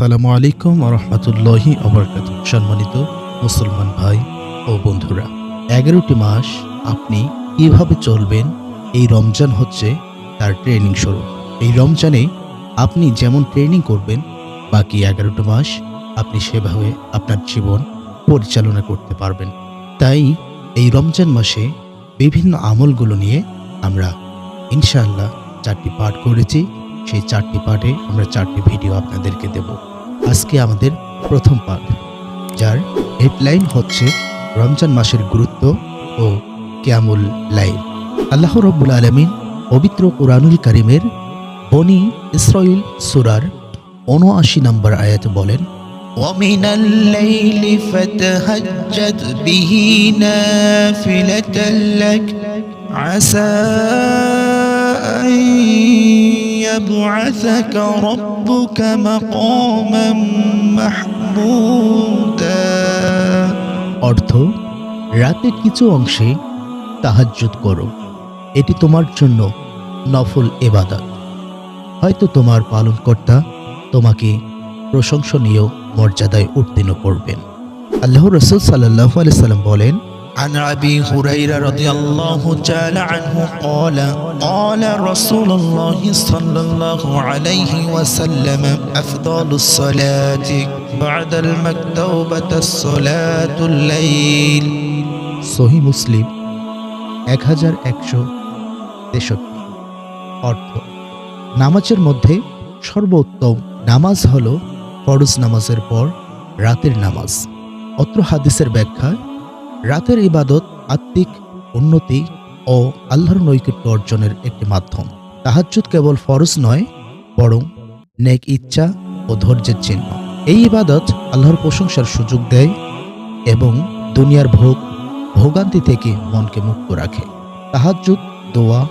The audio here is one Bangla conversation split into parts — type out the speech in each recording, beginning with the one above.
আসসালামু আলাইকুম ওয়া রাহমাতুল্লাহি ওয়া বারাকাতুহু। সম্মানিত মুসলমান ভাই ও বন্ধুরা, ১১টি মাস আপনি কিভাবে চলবেন, এই রমজান হচ্ছে তার ট্রেনিং শুরু। এই রমজানে আপনি যেমন ট্রেনিং করবেন, বাকি ১১টি মাস আপনি সেভাবে আপনার জীবন পরিচালনা করতে পারবেন। তাই এই রমজান মাসে বিভিন্ন আমলগুলো নিয়ে আমরা ইনশাআল্লাহ ৪টি পাঠ করেছি। সেই ৪টি পাঠে আমরা ৪টি ভিডিও আপনাদেরকে দেব। আজকে আমাদের প্রথম পাঠ, যার হেডলাইন হচ্ছে রমজান মাসের গুরুত্ব ও কিয়ামুল লাইল। আল্লাহ রাব্বুল আলামিন পবিত্র কুরআনুল কারীমের বনী ইসরাঈল সূরার ৭৯ নম্বর আয়াতে বলেন, ومن الليل فتهجد به نافلة لك عسى أن يبعثك ربك مقاما محمودا। অর্থ, রাতের কিছু অংশে তাহাজ্জুদ করো, এটি তোমার জন্য নফল ইবাদত। হয়তো তোমার পালনকর্তা তোমাকে প্রশংসনীয় মর্যাদায় উত্তীর্ণ করবেন। আল্লাহর রাসূল সাল্লাল্লাহু আলাইহি সাল্লাম বলেন, عن أبي هريرة رضي الله تعالى عنه قال قال رسول الله صلى الله عليه وسلم أفضل الصلاة بعد المكتوبة الصلاة الليل। সহিহ মুসলিম 1163। অর্থ, নামাজের মধ্যে সর্বোত্তম নামাজ হলো ফরজ নামাজের পর রাতের নামাজ। অত্র হাদিসের ব্যাখ্যা, রাতের ইবাদত আত্মিক উন্নতি ও আল্লাহর নৈকট্য অর্জনের একটি মাধ্যম। তাহাজ্জুদ কেবল ফরজ নয়, বরং নেক ইচ্ছা ও ধৈর্যের চিহ্ন। এই ইবাদত আল্লাহর প্রশংসার সুযোগ দেয় এবং দুনিয়ার ভোগান্তি থেকে মনকে মুক্ত রাখে। তাহাজ্জুদ দোয়া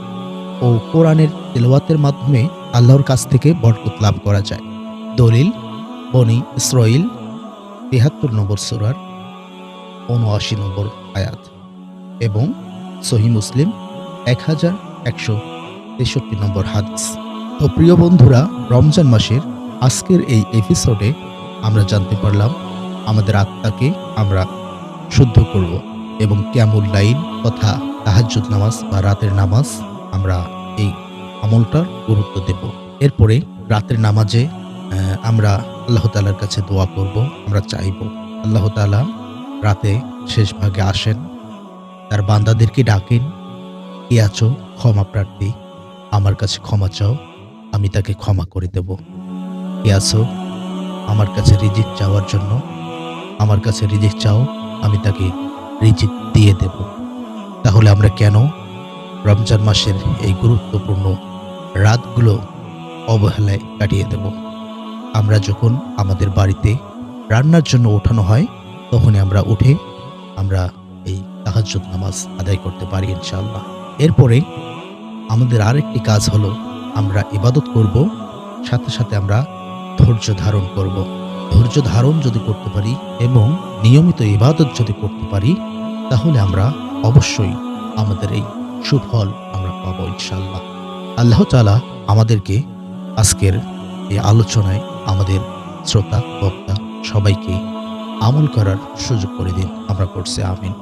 ও কোরআনের তিলাওয়াতের মাধ্যমে আল্লাহর কাছ থেকে বরকত লাভ করা যায়। দলিল, বনী ইসরাঈল ৭৩ নম্বর সূরার ৭৯ নম্বর আয়াত এবং সহিহ মুসলিম 1163 নম্বর হাদিস। তো প্রিয় বন্ধুরা, রমজান মাসের আজকের এই এপিসোডে আমরা জানতে পারলাম আমাদের আত্মাকে আমরা শুদ্ধ করব এবং কিয়ামুল লাইল তথা তাহাজ্জুদ নামাজ বা রাতের নামাজ আমরা এই আমলটার গুরুত্ব দেব। এরপরে রাতের নামাজে আমরা আল্লাহ তাআলার কাছে দোয়া করব। আমরা চাইব আল্লাহ তাআলা রাতে শেষ ভাগে আসেন, তার বান্দাদেরকে ডাকেন, কে আছো ক্ষমা প্রার্থী, আমার কাছে ক্ষমা চাও, আমি তাকে ক্ষমা করে দেব। কে আছো আমার কাছে রিজিক চাওয়ার জন্য, আমার কাছে রিজিক চাও, আমি তাকে রিজিক দিয়ে দেব। তাহলে আমরা কেন রমজান মাসের এই গুরুত্বপূর্ণ রাতগুলো অবহেলায় কাটিয়ে দেব? আমরা যখন আমাদের বাড়িতে রান্নার জন্য ওঠানো হয়, তখনই আমরা উঠে আমরা এই তাহাজ্জুদ নামাজ আদায় করতে পারি ইনশাআল্লাহ। এরপরে আমাদের আরেকটি কাজ হলো, আমরা ইবাদত করব, সাথে সাথে আমরা ধৈর্য ধারণ করব। ধৈর্য ধারণ যদি করতে পারি এবং নিয়মিত ইবাদত যদি করতে পারি, তাহলে আমরা অবশ্যই আমাদের এই সুফল আমরা পাবো ইনশাআল্লাহ। আল্লাহ তাআলা আমাদেরকে আজকের এই আলোচনায় আমাদের শ্রোতা বক্তা সবাইকে আমল করার সুযোগ করে দিন। আমরা করছি আমিন।